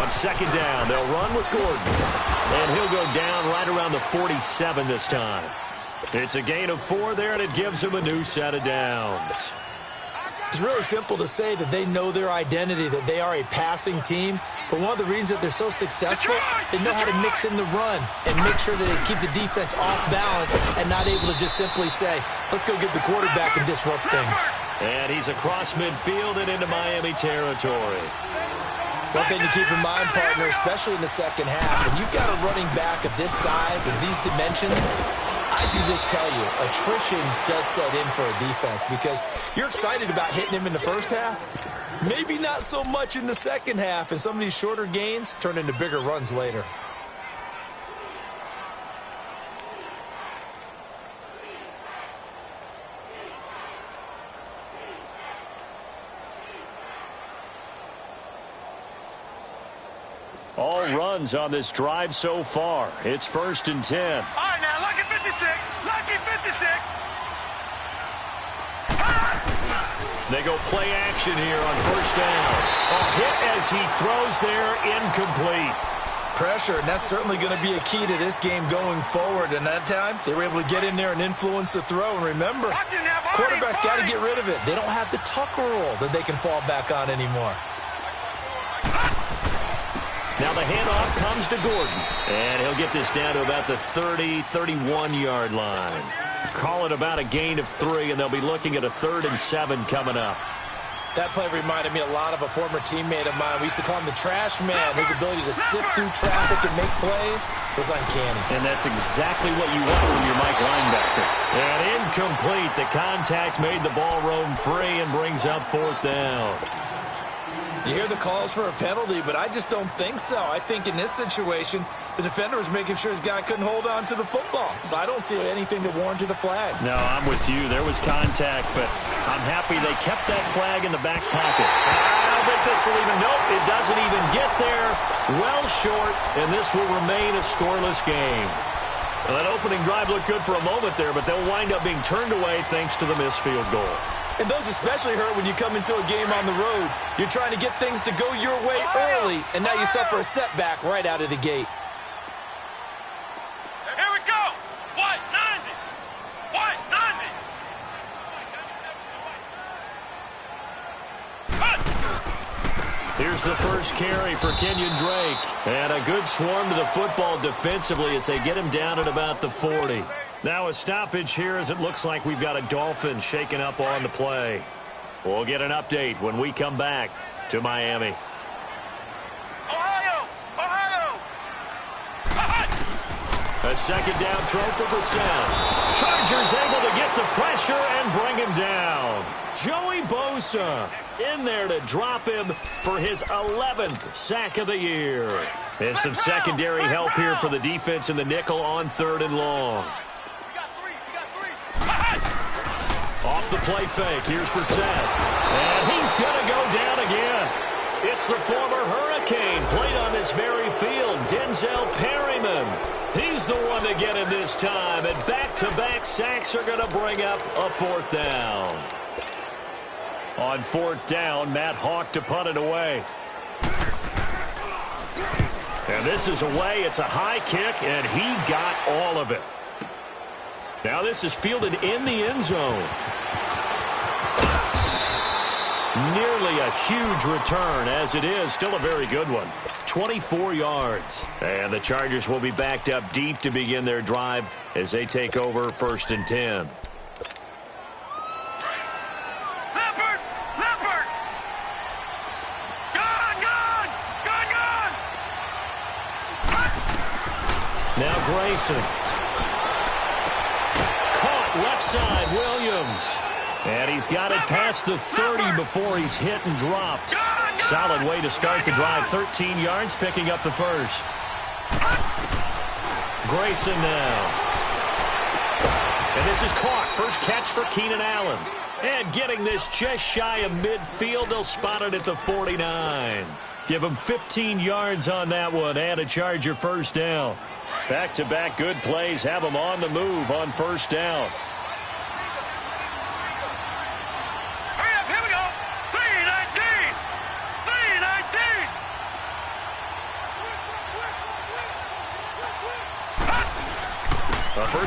on second down. They'll run with Gordon. And he'll go down right around the 47 this time. It's a gain of 4 there, and it gives him a new set of downs. It's really simple to say that they know their identity, that they are a passing team. But one of the reasons that they're so successful, they know how to mix in the run and make sure that they keep the defense off balance and not able to just simply say, let's go get the quarterback and disrupt things. And he's across midfield and into Miami territory. One thing to keep in mind, partner, especially in the second half, when you've got a running back of this size and these dimensions, I can just tell you, attrition does set in for a defense because you're excited about hitting him in the first half. Maybe not so much in the second half, and some of these shorter gains turn into bigger runs later. All runs on this drive so far. It's 1st and 10. All right, now, lucky 56. Lucky 56. They go play action here on 1st down. A hit as he throws there, incomplete. Pressure, and that's certainly going to be a key to this game going forward. And that time, they were able to get in there and influence the throw. And remember, quarterbacks got to get rid of it. They don't have the tuck rule that they can fall back on anymore. Now the handoff comes to Gordon. And he'll get this down to about the 30, 31-yard line. Call it about a gain of 3, and they'll be looking at a 3rd and 7 coming up. That play reminded me a lot of a former teammate of mine. We used to call him the trash man. His ability to sift through traffic and make plays was uncanny. And that's exactly what you want from your Mike linebacker. And incomplete. The contact made the ball roam free and brings up 4th down. You hear the calls for a penalty, but I just don't think so. I think in this situation, the defender was making sure his guy couldn't hold on to the football. So I don't see anything that warranted a flag. No, I'm with you. There was contact, but I'm happy they kept that flag in the back pocket. I don't think this will even, nope, it doesn't even get there. Well short, and this will remain a scoreless game. Well, that opening drive looked good for a moment there, but they'll wind up being turned away thanks to the missed field goal. And those especially hurt when you come into a game on the road. You're trying to get things to go your way early, and now you suffer a setback right out of the gate. Here we go. White 90. White 90. Here's the first carry for Kenyon Drake. And a good swarm to the football defensively as they get him down at about the 40. Now a stoppage here as it looks like we've got a Dolphin shaken up on the play. We'll get an update when we come back to Miami. Ohio! Ohio! A second down throw for Brissett. Chargers able to get the pressure and bring him down. Joey Bosa in there to drop him for his 11th sack of the year. And some secondary help here for the defense in the nickel on 3rd and long. Off the play fake, here's Brissett. And he's going to go down again. It's the former Hurricane, played on this very field, Denzel Perryman. He's the one to get him this time, and back-to-back sacks are going to bring up a 4th down. On 4th down, Matt Hawk to punt it away. And this is away. It's a high kick, and he got all of it. Now this is fielded in the end zone. Nearly a huge return, as it is. Still a very good one. 24 yards. And the Chargers will be backed up deep to begin their drive as they take over 1st and 10. Leopard! Leopard! Gone! Gone! Gone! Gone! Now Grayson. Caught left side, Williams. And he's got it past the 30 before he's hit and dropped. Solid way to start the drive. 13 yards, picking up the first. Grayson now. And this is caught. First catch for Keenan Allen. And getting this just shy of midfield. They'll spot it at the 49. Give him 15 yards on that one and a Charger first down. Back-to-back good plays have them on the move on 1st down. Hurry up, here we go. 319. 319.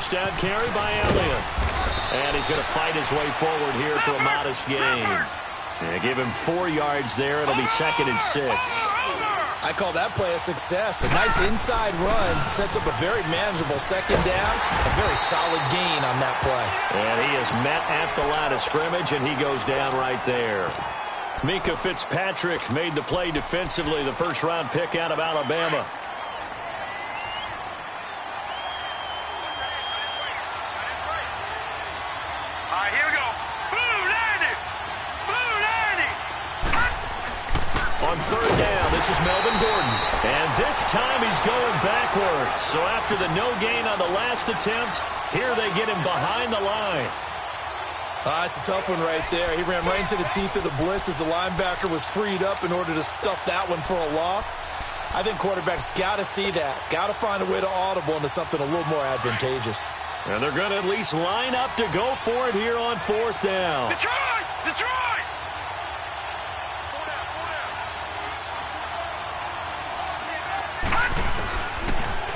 first down carry by Elliott. And he's going to fight his way forward here for a modest gain. Give him 4 yards there. It'll be 2nd and 6. I call that play a success. A nice inside run sets up a very manageable 2nd down. A very solid gain on that play. And he is met at the line of scrimmage, and he goes down right there. Mika Fitzpatrick made the play defensively, the first-round pick out of Alabama. Here we go. Blue landing. Blue landing. On 3rd down, this is Melvin Gordon. And this time he's going backwards. So after the no gain on the last attempt, here they get him behind the line. It's a tough one right there. He ran right into the teeth of the blitz as the linebacker was freed up in order to stuff that one for a loss. I think quarterbacks got to see that. Got to find a way to audible into something a little more advantageous. And they're going to at least line up to go for it here on 4th down. Detroit! Detroit!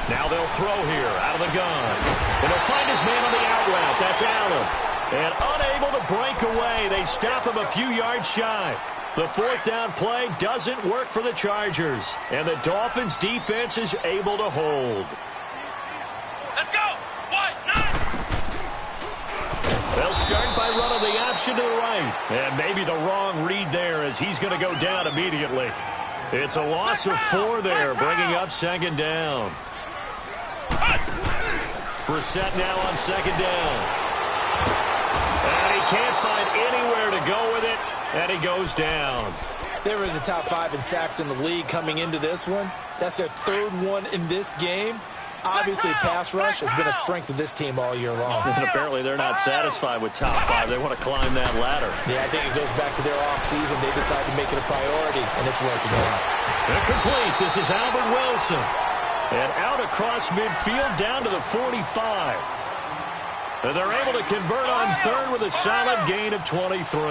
Now they'll throw here out of the gun. And he'll find his man on the out route. That's Allen. And unable to break away. They stop him a few yards shy. The 4th down play doesn't work for the Chargers. And the Dolphins' defense is able to hold. Let's go! White, 9. They'll start by running the option to the right. And maybe the wrong read there as he's going to go down immediately. It's a loss of 4 there, bringing up 2nd down. Brissett now on 2nd down. And he can't find anywhere to go with it, and he goes down. They were in the top 5 in sacks in the league coming into this one. That's their 3rd one in this game. Obviously, pass rush has been a strength of this team all year long. And apparently they're not satisfied with top 5. They want to climb that ladder. Yeah, I think it goes back to their offseason. They decided to make it a priority, and it's working out. Incomplete. This is Albert Wilson. And out across midfield down to the 45. And they're able to convert on 3rd with a solid gain of 23.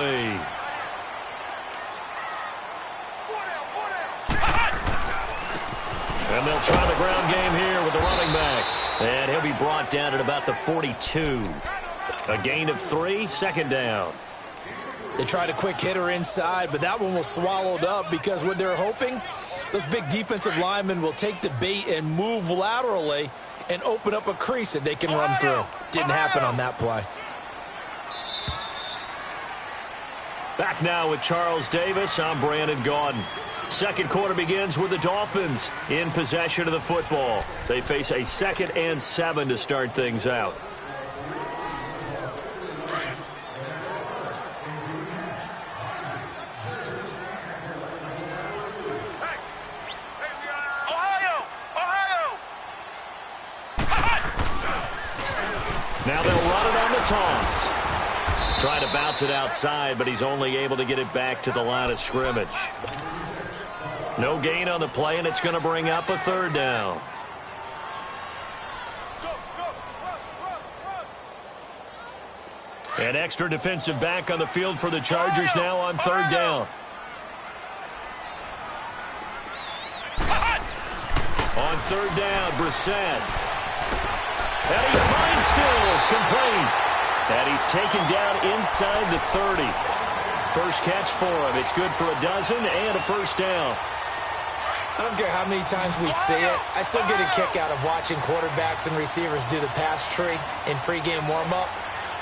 And they'll try the ground game here with the running back. And he'll be brought down at about the 42. A gain of 3, 2nd down. They tried a quick hitter inside, but that one was swallowed up because what they're hoping, those big defensive linemen will take the bait and move laterally and open up a crease that they can run through. Didn't happen on that play. Back now with Charles Davis. I'm Brandon Gaudin. 2nd quarter begins with the Dolphins in possession of the football. They face a 2nd and 7 to start things out. Now they'll run it on the toss. Trying to bounce it outside, but he's only able to get it back to the line of scrimmage. No gain on the play, and it's going to bring up a 3rd down. An extra defensive back on the field for the Chargers now on 3rd down. On 3rd down, Brissett. And he finds Stills, complete. And he's taken down inside the 30. First catch for him. It's good for a dozen and a 1st down. I don't care how many times we say it. I still get a kick out of watching quarterbacks and receivers do the pass tree in pregame warm-up.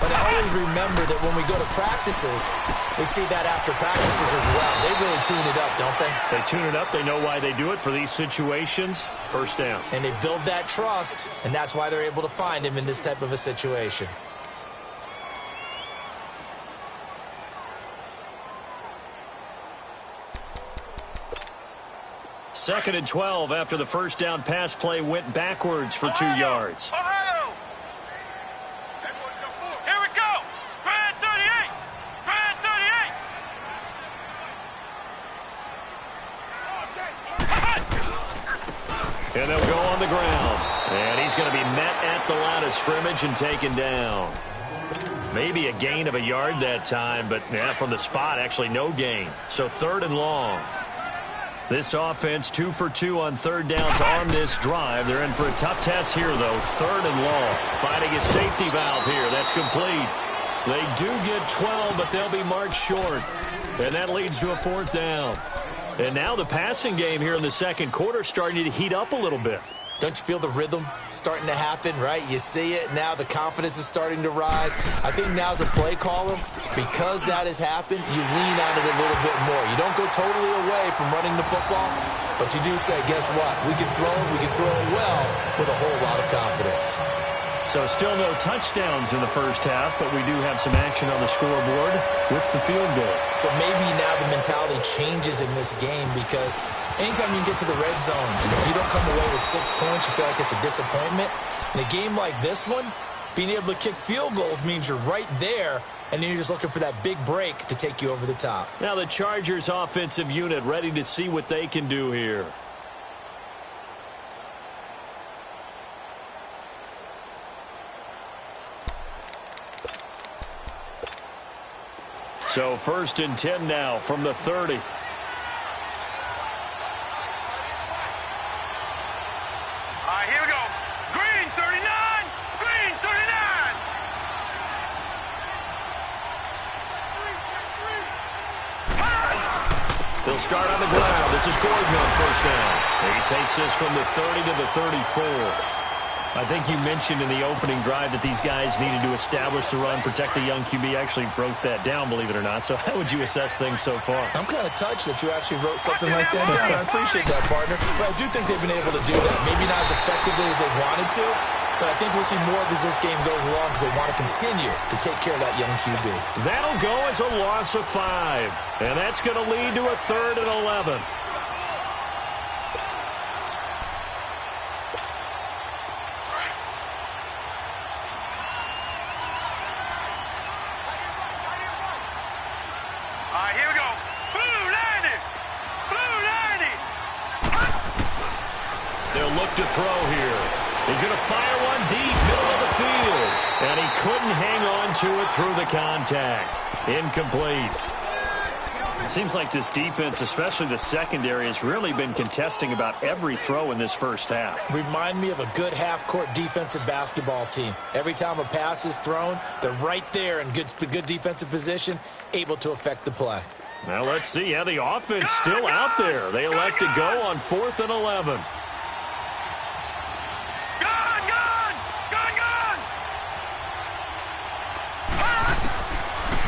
But I always remember that when we go to practices, we see that after practices as well. They really tune it up, don't they? They tune it up. They know why they do it for these situations. 1st down. And they build that trust, and that's why they're able to find him in this type of a situation. Second and 12 after the 1st down pass play went backwards for 2 yards. Ohio! Here we go! Grand 38! Grand 38! And they'll go on the ground. And he's going to be met at the line of scrimmage and taken down. Maybe a gain of a yard that time, but yeah, from the spot, actually no gain. So 3rd and long. This offense 2 for 2 on third downs on this drive. They're in for a tough test here, though. Third and long. Finding a safety valve here. That's complete. They do get 12, but they'll be marked short. And that leads to a fourth down. And now the passing game here in the second quarter starting to heat up a little bit. Don't you feel the rhythm starting to happen, right? You see it. Now the confidence is starting to rise. I think now as a play caller, because that has happened, you lean on it a little bit more. You don't go totally away from running the football, but you do say, guess what? We can throw it well with a whole lot of confidence. So still no touchdowns in the first half, but we do have some action on the scoreboard with the field goal. So maybe now the mentality changes in this game because anytime you get to the red zone, and if you don't come away with 6 points, you feel like it's a disappointment. In a game like this one, being able to kick field goals means you're right there, and then you're just looking for that big break to take you over the top. Now the Chargers offensive unit ready to see what they can do here. So 1st and 10 now from the 30. All right, here we go. Green 39. Green 39. They'll start on the ground. This is Gordon on first down. He takes this from the 30 to the 34. I think you mentioned in the opening drive that these guys needed to establish the run, protect the young QB. Actually wrote that down, believe it or not. So how would you assess things so far? I'm kind of touched that you actually wrote something like that down. I appreciate that, partner. But I do think they've been able to do that. Maybe not as effectively as they wanted to, but I think we'll see more of as this game goes along because they want to continue to take care of that young QB. That'll go as a loss of 5. And that's going to lead to a 3rd and 11. To throw here. He's going to fire one deep, middle of the field. And he couldn't hang on to it through the contact. Incomplete. It seems like this defense, especially the secondary, has really been contesting about every throw in this first half. Remind me of a good half-court defensive basketball team. Every time a pass is thrown, they're right there in good defensive position, able to affect the play. Now let's see. Yeah, the offense still out there. They elect to go on 4th and 11.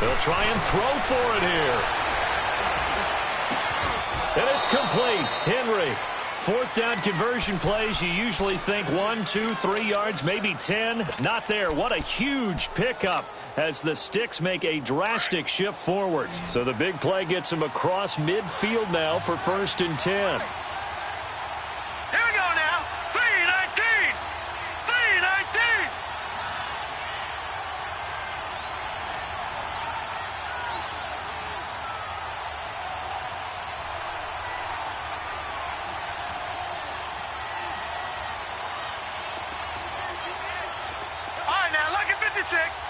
They'll try and throw for it here. And it's complete. Henry. 4th down conversion plays. You usually think 1, 2, 3 yards, maybe 10. Not there. What a huge pickup as the Sticks make a drastic shift forward. So the big play gets him across midfield now for 1st and 10.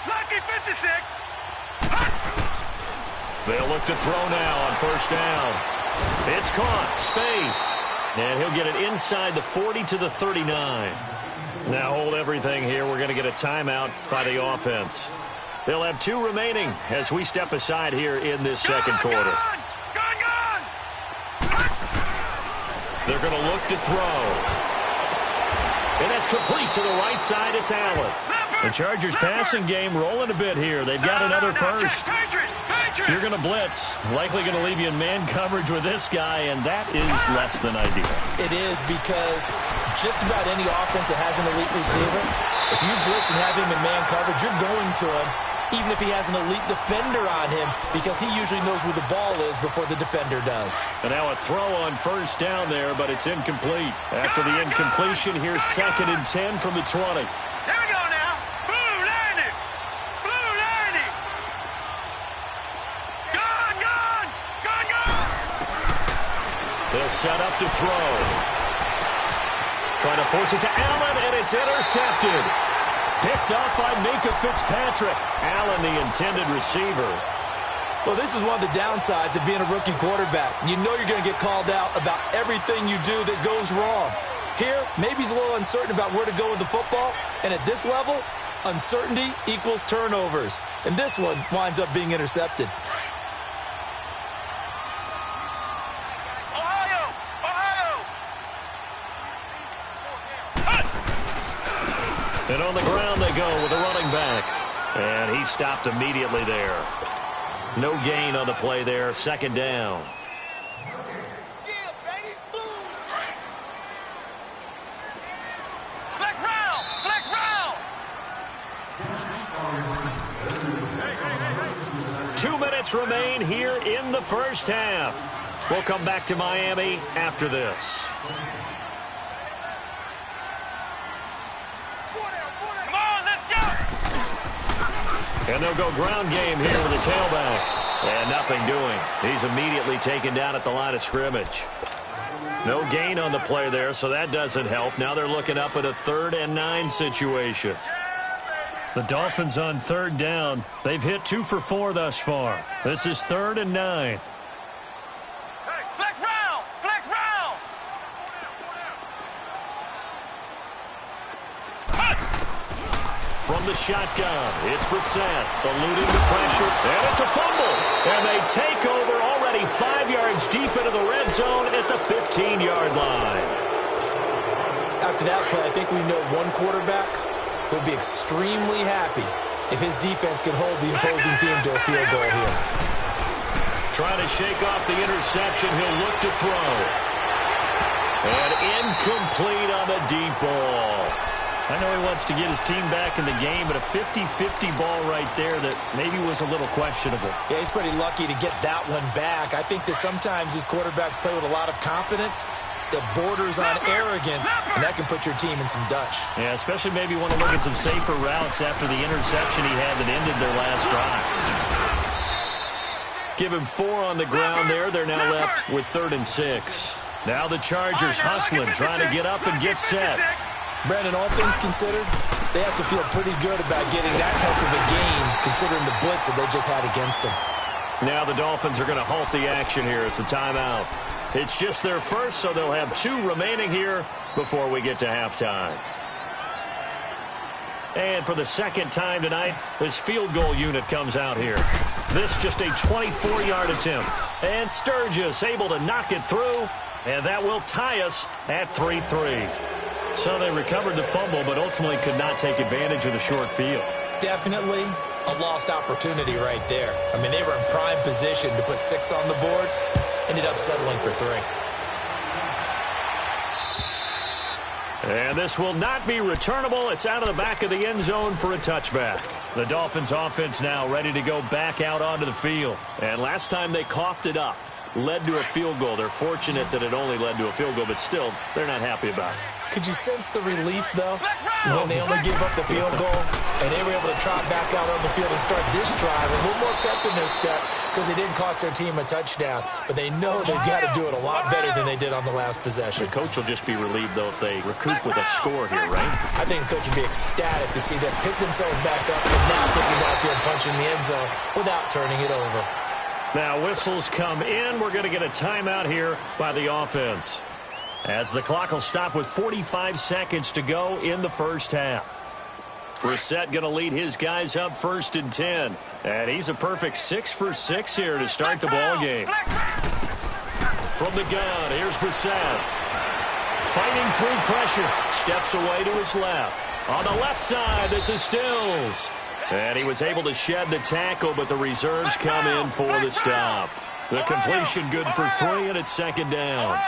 Lucky 56. They'll look to throw now on 1st down. It's caught. Spaeth. And he'll get it inside the 40 to the 39. Now hold everything here. We're going to get a timeout by the offense. They'll have 2 remaining as we step aside here in this second quarter. Gone. They're going to look to throw. And that's complete to the right side. It's Allen. The Chargers passing game rolling a bit here. They've got another first. If you're going to blitz, likely going to leave you in man coverage with this guy, and that is less than ideal. It is because just about any offense that has an elite receiver, if you blitz and have him in man coverage, you're going to him, even if he has an elite defender on him, because he usually knows where the ball is before the defender does. And now a throw on 1st down there, but it's incomplete. After the incompletion, here's 2nd and 10 from the 20. Here we go now. Blue landing. Gone. They'll set up to throw. Trying to force it to Allen, and it's intercepted. Picked up by Minkah Fitzpatrick. Allen, the intended receiver. Well, this is one of the downsides of being a rookie quarterback. You know you're going to get called out about everything you do that goes wrong. Here, maybe he's a little uncertain about where to go with the football, and at this level, uncertainty equals turnovers. And this one winds up being intercepted. And on the ground they go with a running back. And he stopped immediately there. No gain on the play there. Second down. Flex round! Flex round! 2 minutes remain here in the first half. We'll come back to Miami after this. And they'll go ground game here with the tailback. And nothing doing. He's immediately taken down at the line of scrimmage. No gain on the play there, so that doesn't help. Now they're looking up at a 3rd and 9 situation. The Dolphins on 3rd down. They've hit 2 for 4 thus far. This is 3rd and 9. Flex round! Flex round! From the shotgun, it's Brissett, eluding the pressure, and it's a fumble. And they take over already 5 yards deep into the red zone at the 15-yard line. After that play, I think we know one quarterback will be extremely happy if his defense can hold the opposing team to a field goal here. Trying to shake off the interception, he'll look to throw. And incomplete on the deep ball. I know he wants to get his team back in the game, but a 50-50 ball right there that maybe was a little questionable. Yeah, he's pretty lucky to get that one back. I think that sometimes these quarterbacks play with a lot of confidence that borders on arrogance, and that can put your team in some Dutch. Yeah, especially maybe want to look at some safer routes after the interception he had that ended their last drive. Give him 4 on the ground there. They're now left with 3rd and 6. Now the Chargers hustling, trying to get up and get set. Brandon, all things considered, they have to feel pretty good about getting that type of a game, considering the blitz that they just had against them. Now the Dolphins are going to halt the action here. It's a timeout. It's just their first, so they'll have 2 remaining here before we get to halftime. And for the second time tonight, this field goal unit comes out here. This just a 24-yard attempt. And Sturgis able to knock it through, and that will tie us at 3-3. So they recovered the fumble, but ultimately could not take advantage of the short field. Definitely a lost opportunity right there. I mean, they were in prime position to put 6 on the board, ended up settling for 3. And this will not be returnable. It's out of the back of the end zone for a touchback. The Dolphins offense now ready to go back out onto the field. And last time they coughed it up, led to a field goal. They're fortunate that it only led to a field goal, but still, they're not happy about it. Could you sense the relief, though, when they only gave up the field goal and they were able to trot back out on the field and start this drive a little more pep in their step because they didn't cost their team a touchdown, but they know they've got to do it a lot better than they did on the last possession. The coach will just be relieved, though, if they recoup with a score here, right? I think the coach would be ecstatic to see them pick themselves back up and now taking backfield punch in the end zone without turning it over. Now whistles come in. We're going to get a timeout here by the offense, as the clock will stop with 45 seconds to go in the first half. Brissett going to lead his guys up 1st and 10. And he's a perfect 6 for 6 here to start the ball game. From the gun, here's Brissett. Fighting through pressure. Steps away to his left. On the left side, this is Stills. And he was able to shed the tackle, but the reserves come in for the stop. The completion good for 3, and it's 2nd down.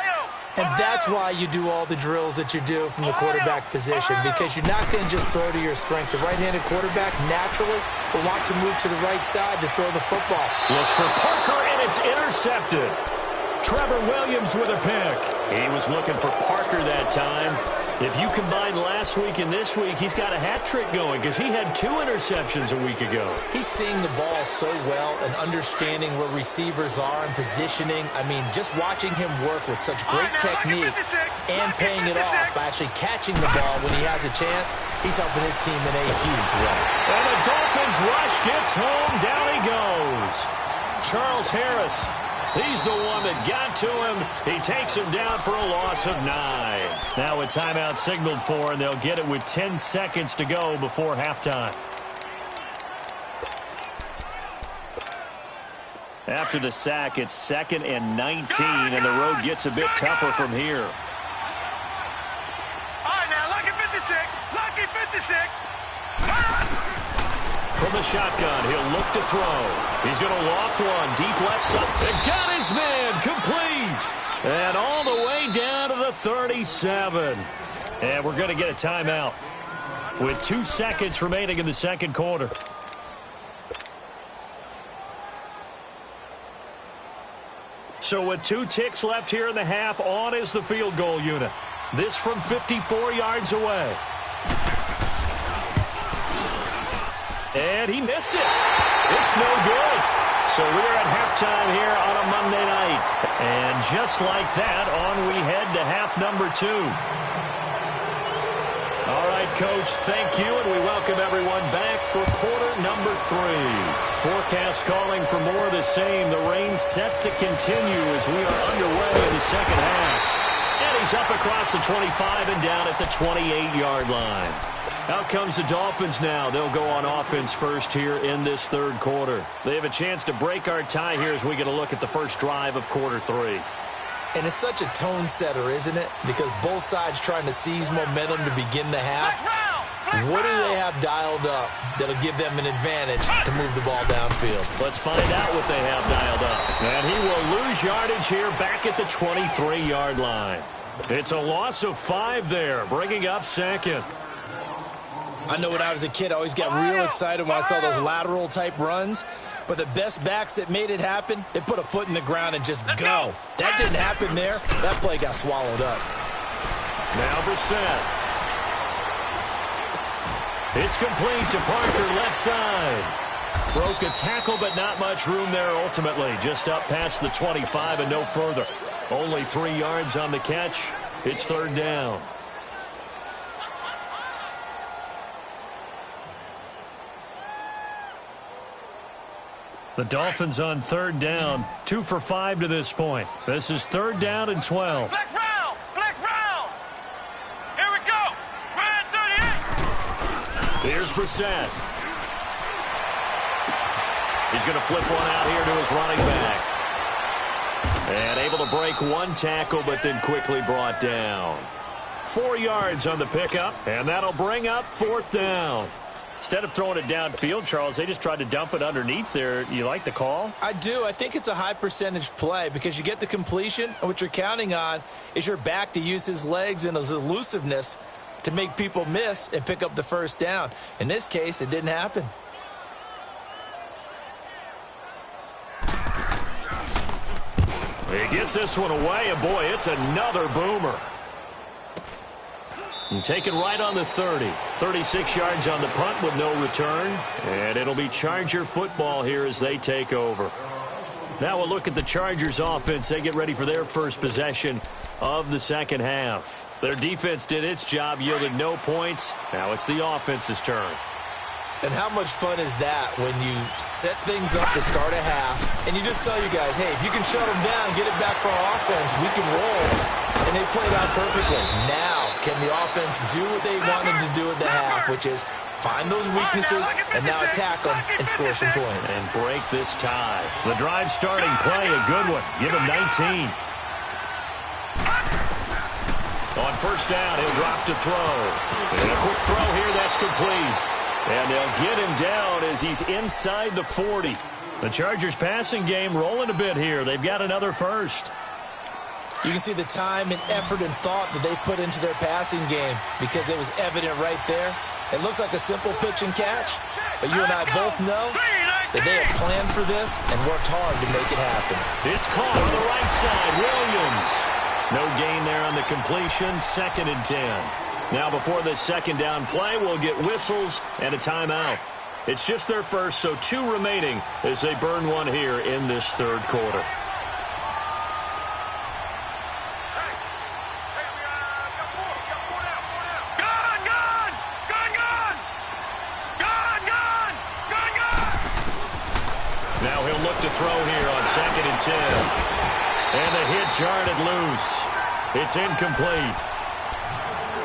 And that's why you do all the drills that you do from the quarterback position, because you're not going to just throw to your strength. The right-handed quarterback naturally will want to move to the right side to throw the football. Looks for Parker, and it's intercepted. Trevor Williams with a pick. He was looking for Parker that time. If you combine last week and this week, he's got a hat trick going because he had 2 interceptions a week ago. He's seeing the ball so well and understanding where receivers are and positioning. I mean, just watching him work with such great technique and paying it off by actually catching the ball when he has a chance, he's helping his team in a huge way. And the Dolphins rush gets home. Down he goes. Charles Harris. He's the one that got to him. He takes him down for a loss of 9. Now a timeout signaled for, and they'll get it with 10 seconds to go before halftime. After the sack, it's 2nd and 19, and the road gets a bit tougher from here. All right, now, lucky 56. Lucky 56. From the shotgun, he'll look to throw. He's going to loft one deep left side. And got his man complete. And all the way down to the 37. And we're going to get a timeout with 2 seconds remaining in the second quarter. So with 2 ticks left here in the half, on is the field goal unit. This from 54 yards away. And he missed it. It's no good. So we're at halftime here on a Monday night. And just like that, on we head to half number 2. All right, Coach, thank you, and we welcome everyone back for quarter number 3. Forecast calling for more of the same. The rain set to continue as we are underway in the second half. And he's up across the 25 and down at the 28-yard line. Out comes the Dolphins now. They'll go on offense first here in this third quarter. They have a chance to break our tie here as we get a look at the first drive of quarter 3. And it's such a tone setter, isn't it? Because both sides trying to seize momentum to begin the half. What do they have dialed up that'll give them an advantage to move the ball downfield? Let's find out what they have dialed up. And he will lose yardage here back at the 23-yard line. It's a loss of 5 there, bringing up 2nd. I know when I was a kid, I always got real excited when I saw those lateral-type runs. But the best backs that made it happen, they put a foot in the ground and just go. That didn't happen there. That play got swallowed up. Now Brissett. It's complete to Parker, left side. Broke a tackle, but not much room there ultimately. Just up past the 25 and no further. Only 3 yards on the catch. It's third down. The Dolphins on third down, 2 for 5 to this point. This is third down and 12. Flex round! Flex round! Here we go! Right at 38! Here's Brissett. He's going to flip one out here to his running back. And able to break 1 tackle, but then quickly brought down. 4 yards on the pickup, and that'll bring up fourth down. Instead of throwing it downfield, Charles, they just tried to dump it underneath there. You like the call? I do. I think it's a high-percentage play because you get the completion, and what you're counting on is your back to use his legs and his elusiveness to make people miss and pick up the first down. In this case, it didn't happen. He gets this one away, and boy, it's another boomer. And taken right on the 30. 36 yards on the punt with no return. And it'll be Charger football here as they take over. Now we'll look at the Chargers offense. They get ready for their first possession of the second half. Their defense did its job, yielded no points. Now it's the offense's turn. And how much fun is that when you set things up to start a half and you just tell you guys, hey, if you can shut them down, get it back for our offense, we can roll. And they played out perfectly. Now, can the offense do what they wanted to do at the half, which is find those weaknesses and now attack them and score some points. And break this tie. The drive starting play, a good one. Give him 19. On first down, he'll drop to throw. And a quick throw here, that's complete. And they'll get him down as he's inside the 40. The Chargers passing game rolling a bit here. They've got another first. You can see the time and effort and thought that they put into their passing game because it was evident right there. It looks like a simple pitch and catch, but you and I both know that they have planned for this and worked hard to make it happen. It's caught on the right side. Williams. No gain there on the completion. 2nd and 10. Now before this second down play, we'll get whistles and a timeout. It's just their first, so 2 remaining as they burn one here in this third quarter. look to throw here on 2nd and 10. And the hit jarred it loose. It's incomplete.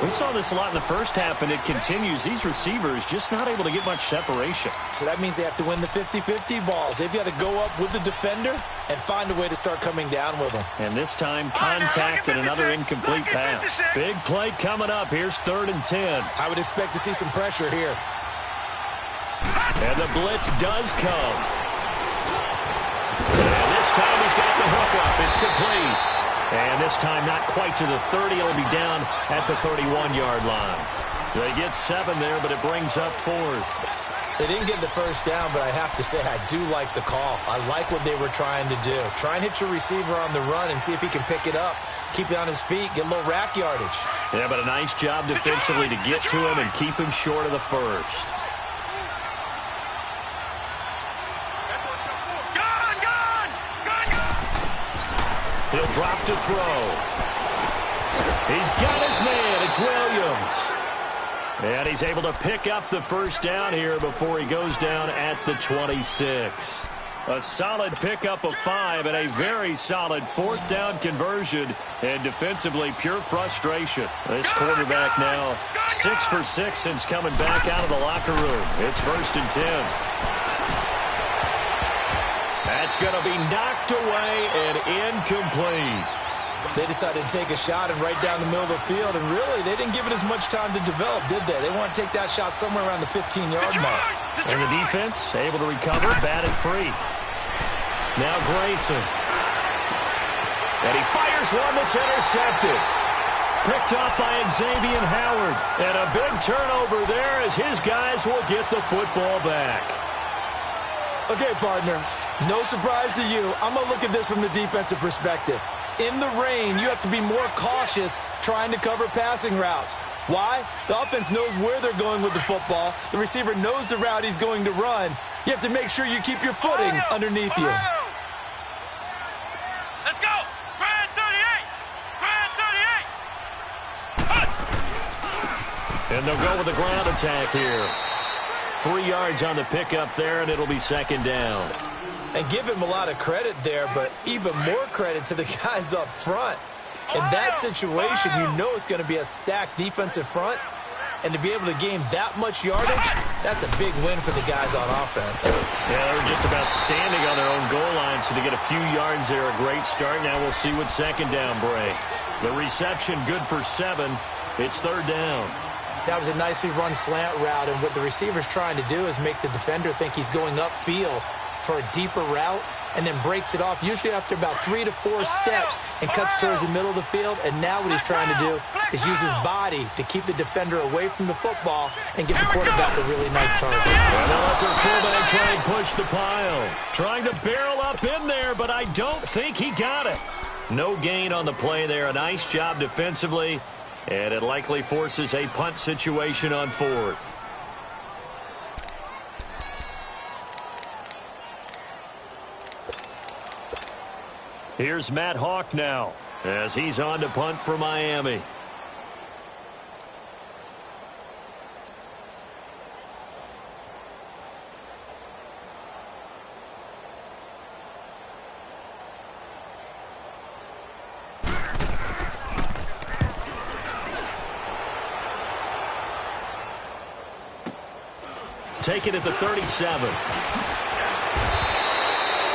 We saw this a lot in the first half, and it continues. These receivers just not able to get much separation. So that means they have to win the 50-50 balls. They've got to go up with the defender and find a way to start coming down with them. And this time, contact and another incomplete pass. Big play coming up. Here's 3rd and 10. I would expect to see some pressure here. And the blitz does come. And this time he's got the hook up. It's complete. And this time not quite to the 30. It'll be down at the 31-yard line. They get 7 there, but it brings up 4th. They didn't get the first down, but I have to say I do like the call. I like what they were trying to do. Try and hit your receiver on the run and see if he can pick it up. Keep it on his feet, get a little rack yardage. Yeah, but a nice job defensively to get to him and keep him short of the first. He'll drop to throw. He's got his man. It's Williams. And he's able to pick up the first down here before he goes down at the 26. A solid pickup of 5 and a very solid 4th down conversion. And defensively, pure frustration. This quarterback now 6 for 6 since coming back out of the locker room. It's 1st and 10. That's going to be knocked away and incomplete. They decided to take a shot and right down the middle of the field, and really, they didn't give it as much time to develop, did they? They want to take that shot somewhere around the 15-yard mark. And the defense able to recover, batted free. Now Grayson. And he fires one that's intercepted. Picked off by Xavier Howard. And a big turnover there as his guys will get the football back. Okay, partner. No surprise to you. I'm going to look at this from the defensive perspective. In the rain, you have to be more cautious trying to cover passing routes. Why? The offense knows where they're going with the football. The receiver knows the route he's going to run. You have to make sure you keep your footing underneath you. Let's go. Grand 38. Grand 38. And they'll go with the ground attack here. 3 yards on the pickup there, and it'll be 2nd down. And give him a lot of credit there, but even more credit to the guys up front. In that situation, you know it's going to be a stacked defensive front. And to be able to gain that much yardage, that's a big win for the guys on offense. Yeah, they were just about standing on their own goal line, so to get a few yards there, a great start. Now we'll see what 2nd down brings. The reception good for 7. It's 3rd down. That was a nicely run slant route, and what the receiver's trying to do is make the defender think he's going upfield for a deeper route, and then breaks it off, usually after about 3 to 4 steps, and cuts towards the middle of the field. And now what he's trying to do is use his body to keep the defender away from the football and give the quarterback a really nice target. And they'll let their fullback try and push the pile. Trying to barrel up in there, but I don't think he got it. No gain on the play there. A nice job defensively, and it likely forces a punt situation on 4th. Here's Matt Hawk now as he's on to punt for Miami. Take it at the 37.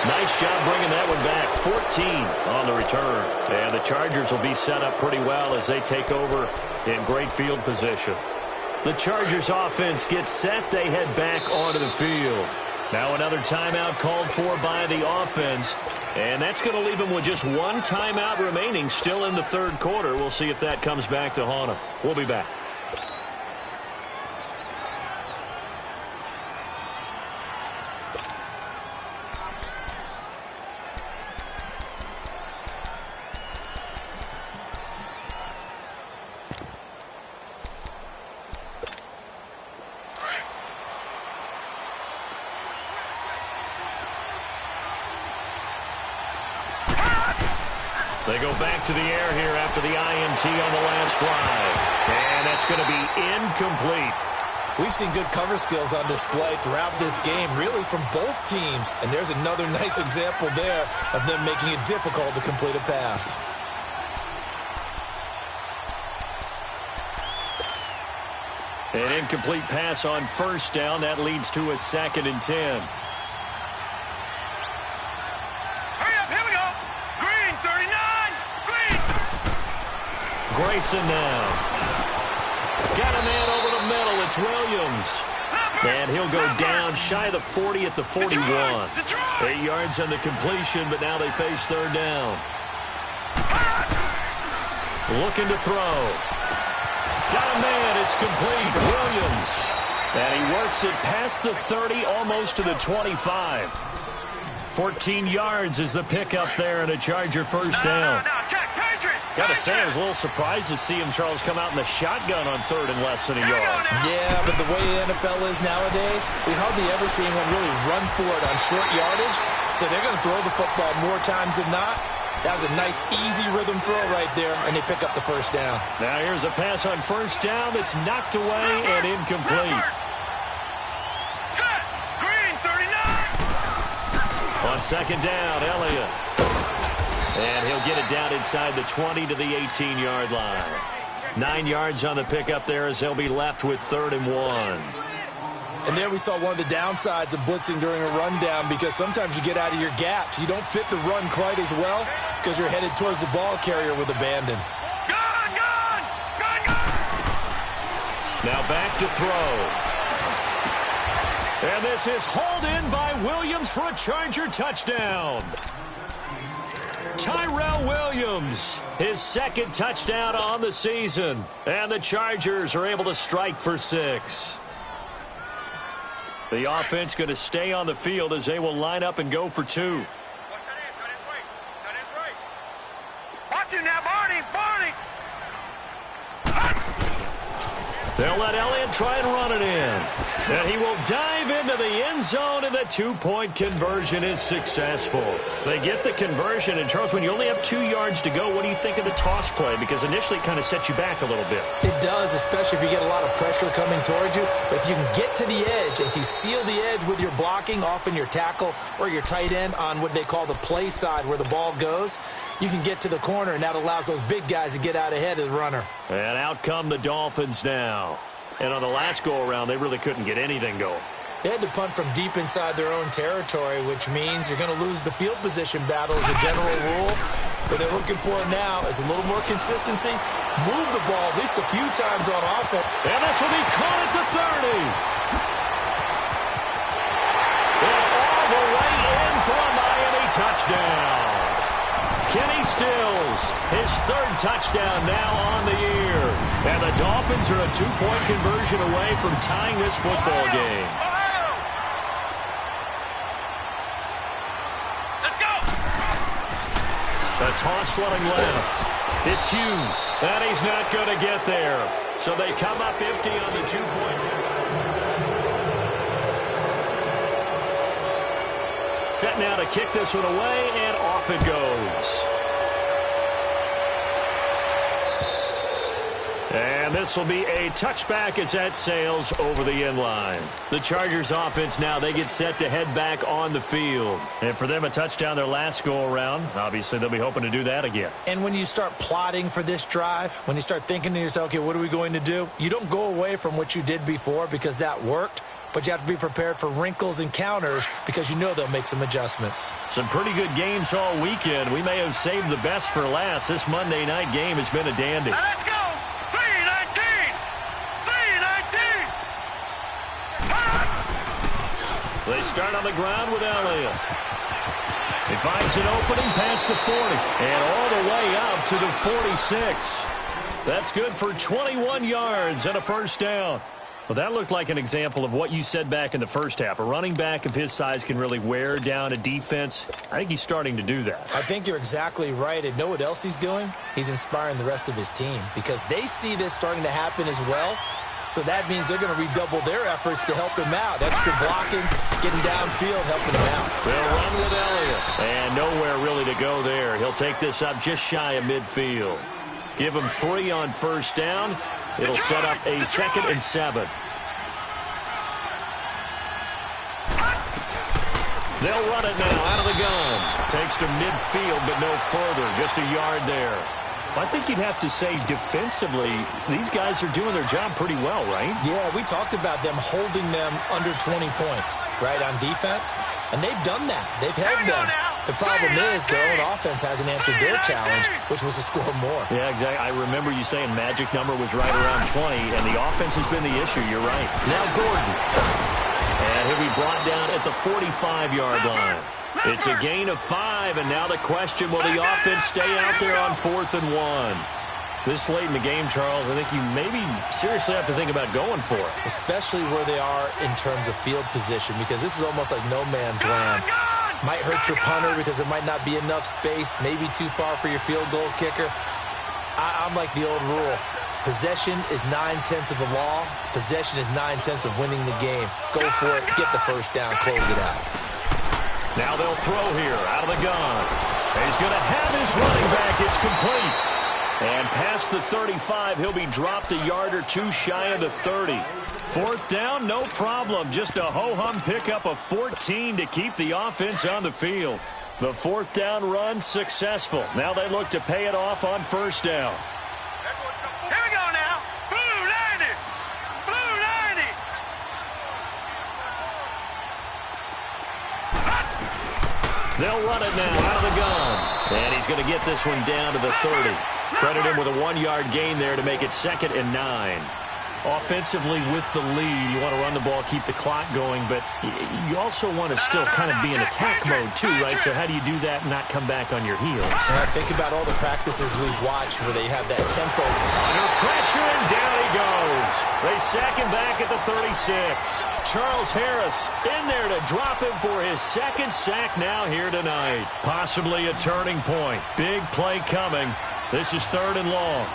Nice job bringing that one back. 14 on the return. And the Chargers will be set up pretty well as they take over in great field position. The Chargers offense gets set. They head back onto the field. Now another timeout called for by the offense. And that's going to leave them with just one timeout remaining still in the 3rd quarter. We'll see if that comes back to haunt them. We'll be back. They go back to the air here after the INT on the last drive. And that's going to be incomplete. We've seen good cover skills on display throughout this game, really from both teams. And there's another nice example there of them making it difficult to complete a pass. An incomplete pass on first down. That leads to a 2nd and 10. Hurry up, here we go. Green, 39. Green. Grayson now. Got a man over the middle. It's Williams. And he'll go down shy of the 40 at the 41. 8 yards on the completion, but now they face 3rd down. Looking to throw. Got a man. It's complete. Williams. And he works it past the 30, almost to the 25. 14 yards is the pickup there, and a Charger first down. Got to say, I was a little surprised to see him, Charles, come out in the shotgun on 3rd and less than a yard. Yeah, but the way the NFL is nowadays, we hardly ever see anyone really run for it on short yardage. So they're going to throw the football more times than not. That was a nice, easy rhythm throw right there, and they pick up the first down. Now here's a pass on first down that's knocked away and incomplete. Set. Green, 39. On 2nd down, Elliott. And he'll get it down inside the 20 to the 18-yard line. 9 yards on the pickup there as they'll be left with 3rd and 1. And there we saw one of the downsides of blitzing during a rundown, because sometimes you get out of your gaps. You don't fit the run quite as well because you're headed towards the ball carrier with abandon. Gun, gun, gun, gun. Now back to throw. And this is hauled in by Williams for a Charger touchdown. Tyrell Williams, his 2nd touchdown on the season. And the Chargers are able to strike for 6. The offense going to stay on the field as they will line up and go for 2. Watch it now, Barney, Barney. They'll let Elliott try and run it in. And he will dive into the end zone, and the 2-point conversion is successful. They get the conversion, and Charles, when you only have 2 yards to go, what do you think of the toss play? Because initially it kind of sets you back a little bit. It does, especially if you get a lot of pressure coming towards you. But if you can get to the edge, if you seal the edge with your blocking, often your tackle or your tight end on what they call the play side where the ball goes, you can get to the corner, and that allows those big guys to get out ahead of the runner. And out come the Dolphins now. And on the last go-around, they really couldn't get anything going. They had to punt from deep inside their own territory, which means you're going to lose the field position battle as a general rule. What they're looking for now is a little more consistency. Move the ball at least a few times on offense. And this will be caught at the 30. And all the way in for a Miami touchdown. Kenny Stills, his 3rd touchdown now on the year. And the Dolphins are a 2-point conversion away from tying this football game. Let's go. The toss running left. It's Hughes. And he's not going to get there. So they come up empty on the 2-point. Set now to kick this one away, and off it goes. And this will be a touchback as that sails over the end line. The Chargers offense now, they get set to head back on the field. And for them, a touchdown their last go-around. Obviously, they'll be hoping to do that again. And when you start plotting for this drive, when you start thinking to yourself, okay, what are we going to do? You don't go away from what you did before because that worked. But you have to be prepared for wrinkles and counters because you know they'll make some adjustments. Some pretty good games all weekend. We may have saved the best for last. This Monday night game has been a dandy. Now let's go. 3-19. 3-19. They start on the ground with Elliott. He finds an opening past the 40 and all the way up to the 46. That's good for 21 yards and a first down. Well, that looked like an example of what you said back in the first half. A running back of his size can really wear down a defense. I think he's starting to do that. I think you're exactly right. And know what else he's doing? He's inspiring the rest of his team because they see this starting to happen as well. So that means they're going to redouble their efforts to help him out. Extra blocking, getting downfield, helping him out. They'll run with Elliott. And nowhere really to go there. He'll take this up just shy of midfield. Give him 3 on first down. It'll set up a 2nd and 7. They'll run it now out of the gun. Takes to midfield, but no further. Just a yard there. I think you'd have to say defensively, these guys are doing their job pretty well, right? Yeah, we talked about them holding them under 20 points, right, on defense. And they've done that. They've held them. The problem is their own offense hasn't answered their challenge, which was to score more. Yeah, exactly. I remember you saying magic number was right around 20, and the offense has been the issue. You're right. Now Gordon. And he'll be brought down at the 45-yard line. It's a gain of 5, and now the question, will the offense stay out there on 4th and 1? This late in the game, Charles, I think you maybe seriously have to think about going for it. Especially where they are in terms of field position, because this is almost like no man's land. Might hurt your punter because there might not be enough space, maybe too far for your field goal kicker. I'm like the old rule. Possession is 9/10 of the law. Possession is 9/10 of winning the game. Go for it, get the first down, close it out. Now they'll throw here out of the gun. He's going to have his running back. It's complete. And past the 35, he'll be dropped a yard or two shy of the 30. 4th down, no problem. Just a ho-hum pickup of 14 to keep the offense on the field. The 4th down run successful. Now they look to pay it off on 1st down. Here we go now. Blue 90. Blue 90. They'll run it now out of the gun. And he's going to get this one down to the 30. Credit him with a 1-yard gain there to make it 2nd and 9. Offensively with the lead, you want to run the ball, keep the clock going, but you also want to still kind of be in attack mode too, right? So how do you do that and not come back on your heels? Think about all the practices we've watched where they have that tempo. Under pressure, and down he goes. They sack him back at the 36. Charles Harris in there to drop him for his 2nd sack now here tonight. Possibly a turning point. Big play coming. This is 3rd and long.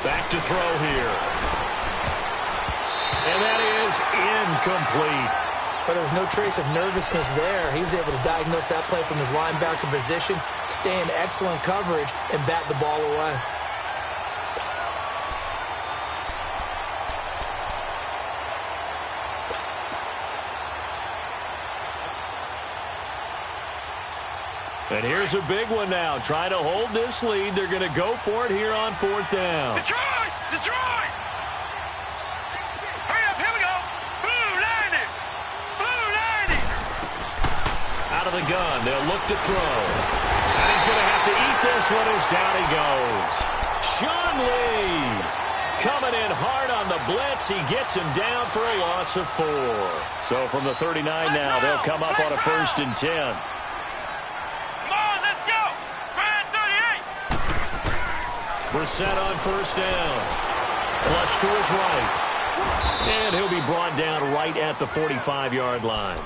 Back to throw here. And that is incomplete. But there was no trace of nervousness there. He was able to diagnose that play from his linebacker position, stay in excellent coverage, and bat the ball away. And here's a big one now. Trying to hold this lead. They're going to go for it here on 4th down. Detroit! Detroit! Hurry up, here we go. Blue 90. Blue 90. Out of the gun. They'll look to throw. And he's going to have to eat this one as down he goes. Sean Lee coming in hard on the blitz. He gets him down for a loss of 4. So from the 39 now, they'll come up on a 1st and 10. Brissett on 1st down. Flush to his right. And he'll be brought down right at the 45-yard line.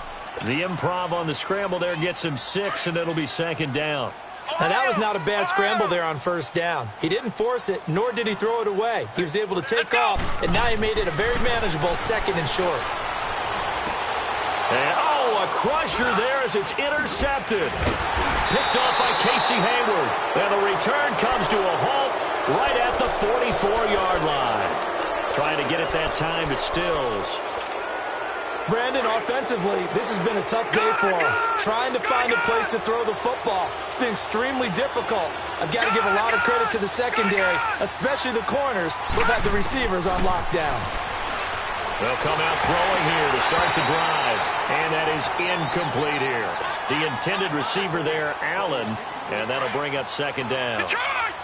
The improv on the scramble there gets him 6, and it'll be 2nd down. Now, that was not a bad scramble there on 1st down. He didn't force it, nor did he throw it away. He was able to take off, and now he made it a very manageable 2nd and short. And, a crusher there as it's intercepted. Picked off by Casey Hayward. And the return comes to a halt right at the 44-yard line. Trying to get it that time to Stills. Brandon, offensively, this has been a tough day for him. Trying to find a place to throw the football. It's been extremely difficult. I've got to give a lot of credit to the secondary, especially the corners, who've had the receivers on lockdown. They'll come out throwing here to start the drive. And that is incomplete here. The intended receiver there, Allen, and that'll bring up 2nd down.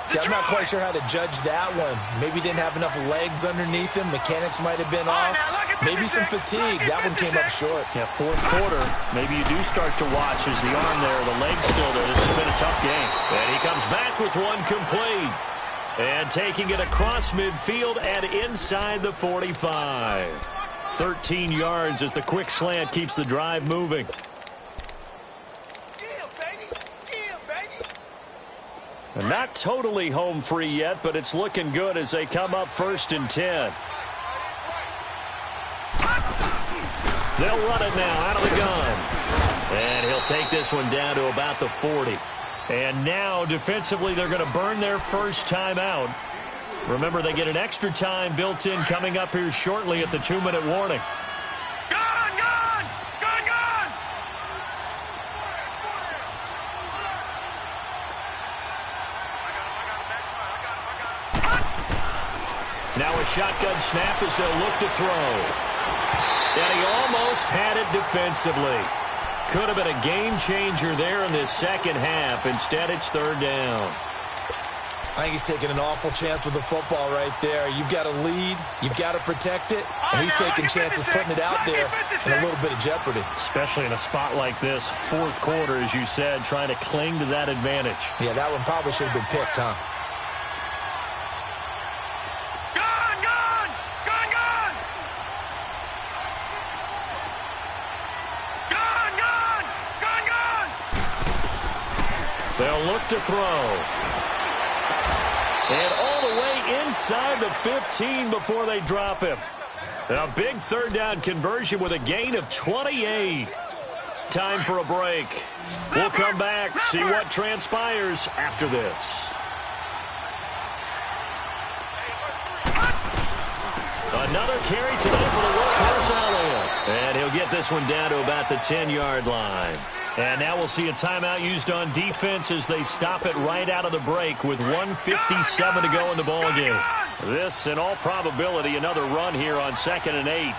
See, I'm not quite sure how to judge that one. Maybe didn't have enough legs underneath him. Mechanics might have been off. Maybe some fatigue. That one came up short. Yeah, 4th quarter. Maybe you do start to watch as the arm there, the leg's still there. This has been a tough game. And he comes back with one complete. And taking it across midfield and inside the 45. 13 yards as the quick slant keeps the drive moving. And not totally home free yet, but it's looking good as they come up 1st and 10. They'll run it now out of the gun. And he'll take this one down to about the 40. And now, defensively, they're going to burn their first time out. Remember, they get an extra time built in coming up here shortly at the 2-minute warning. Now a shotgun snap as they'll look to throw. And he almost had it defensively. Could have been a game changer there in this second half. Instead, it's third down. I think he's taking an awful chance with the football right there. You've got to lead, you've got to protect it, and he's taking chances putting it out there in a little bit of jeopardy. Especially in a spot like this, fourth quarter, as you said, trying to cling to that advantage. Yeah, that one probably should have been picked, huh? They'll look to throw. And all the way inside the 15 before they drop him. A big third down conversion with a gain of 28. Time for a break. We'll come back, see what transpires after this. Another carry today for the workhorse Elliott. And he'll get this one down to about the 10-yard line. And now we'll see a timeout used on defense as they stop it right out of the break with 1:57 to go in the ballgame. This, in all probability, another run here on 2nd and 8.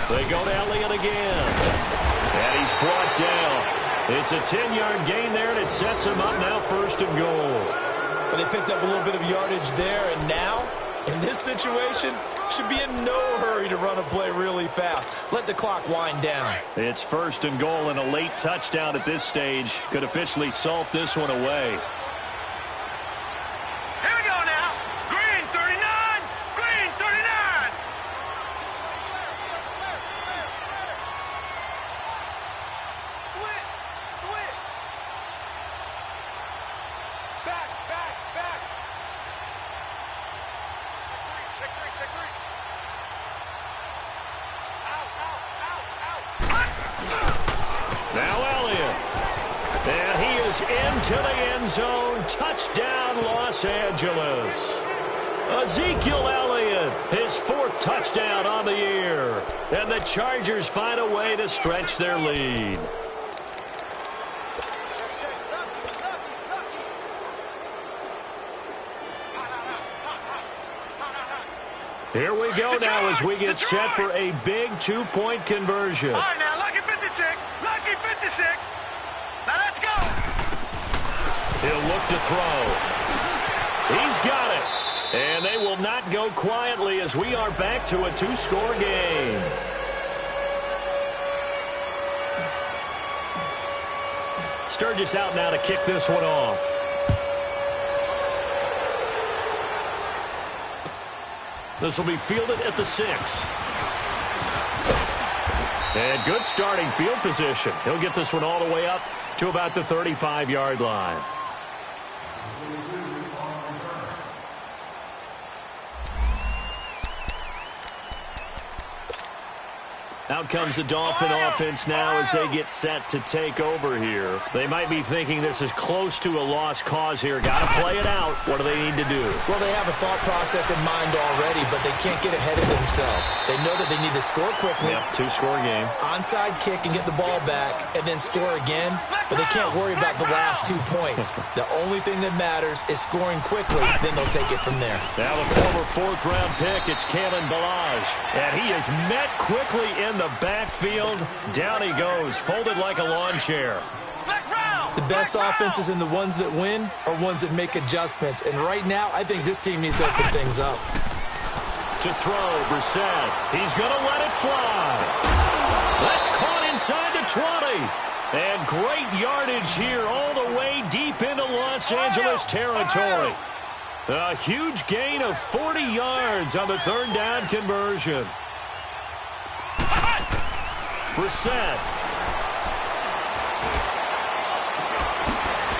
They go to Elliott again. And he's brought down. It's a 10-yard gain there, and it sets him up now 1st and goal. But they picked up a little bit of yardage there, and now, in this situation, should be in no hurry to run a play really fast. Let the clock wind down. It's 1st and goal and a late touchdown at this stage. Could officially salt this one away. Here we go now. Green 39. Green 39. Switch. Back. Check three. Now Elliott. And he is into the end zone. Touchdown, Los Angeles. Ezekiel Elliott, his 4th touchdown on the year. And the Chargers find a way to stretch their lead. Here we go now as we get set for a big 2-point conversion. All right, now, lucky 56. Lucky 56. Now, let's go. He'll look to throw. He's got it. And they will not go quietly as we are back to a 2-score game. Sturgis out now to kick this one off. This will be fielded at the 6. And good starting field position. He'll get this one all the way up to about the 35-yard line. Out comes the Dolphin offense now as they get set to take over here. They might be thinking this is close to a lost cause here. Got to play it out. What do they need to do? Well, they have a thought process in mind already, but they can't get ahead of themselves. They know that they need to score quickly. Yep, 2-score game. Onside kick and get the ball back and then score again, but they can't worry about the last 2 points. The only thing that matters is scoring quickly, then they'll take it from there. Now the former 4th-round pick, it's Kalen Ballage. And he is met quickly in the backfield. Down he goes, folded like a lawn chair. The best offenses and the ones that win are ones that make adjustments. And right now, I think this team needs to open things up. To throw, Brissett. He's going to let it fly. That's caught inside the 20. And great yardage here all the way deep into Los Angeles territory. A huge gain of 40 yards on the 3rd down conversion. Brissett.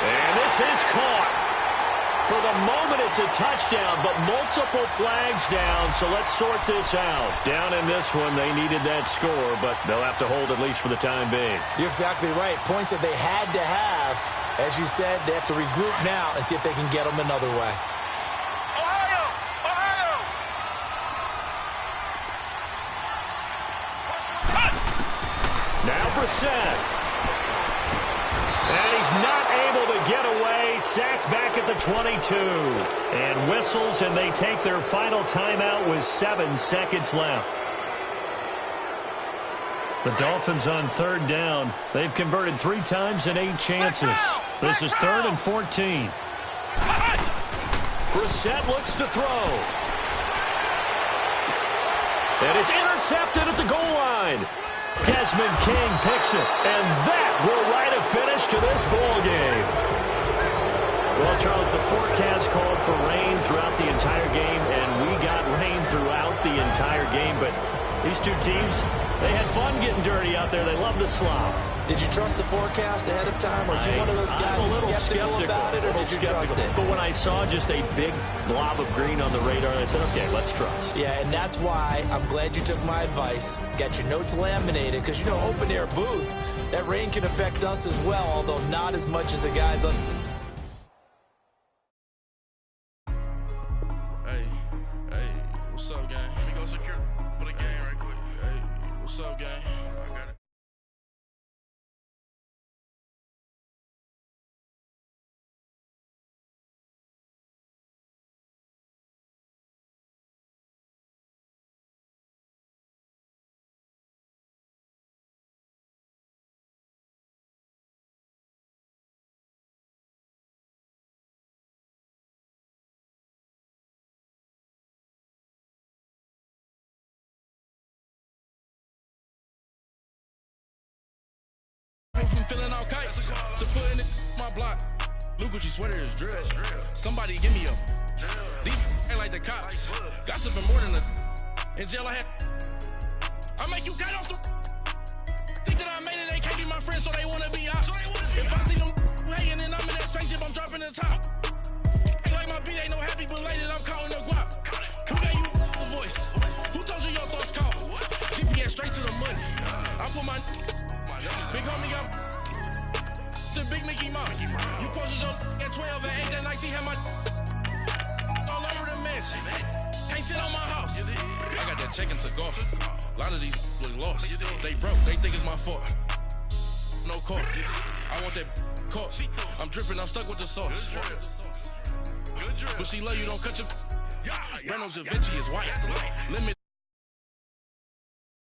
And this is caught. For the moment, it's a touchdown, but multiple flags down, so let's sort this out. Down in this one, they needed that score, but they'll have to hold at least for the time being. You're exactly right. Points that they had to have. As you said, they have to regroup now and see if they can get them another way. Now Brissett. And he's not able to get away. sacked back at the 22. And whistles, and they take their final timeout with 7 seconds left. The Dolphins on third down. They've converted 3 times in 8 chances. This is 3rd and 14. Brissett looks to throw. And it's intercepted at the goal line. Desmond King picks it. And that will write a finish to this ball game. Well, Charles, the forecast called for rain throughout the entire game, and we got rain throughout the entire game. But these two teams, they had fun getting dirty out there. They love the slop. Did you trust the forecast ahead of time? Are you one of those guys who's skeptical about it, or did you trust it? But when I saw just a big blob of green on the radar, I said, okay, let's trust. Yeah, and that's why I'm glad you took my advice. Got your notes laminated, because, you know, open-air booth, that rain can affect us as well, although not as much as the guys on... Hey, what's up, gang? Let me go secure for the game right quick. Hey, what's up, gang? I got it. From filling out kites to putting in my block. Blue Gucci sweater is drill. Somebody give me a. These ain't like the cops. Gossiping more than in jail I had. I make you cut off the. Think that I made it, they can't be my friends, so they wanna be ops. If I see them hating and I'm in that spaceship, I'm dropping the top. Ain't like my beat ain't no happy belated, I'm counting the guap. Who gave you the voice? Who told you your thoughts call? GPS straight to the money. I put my big homie up the big Mickey Mouse. You posted your at 12 and 8 that night, she had my all over the mansion. Can't sit on my house. I got that check into golf. A lot of these look lost. They broke, they think it's my fault. No court. I want that court. I'm dripping, I'm stuck with the sauce. But she love you, don't cut your. Reynolds Da Vinci is white. Limit.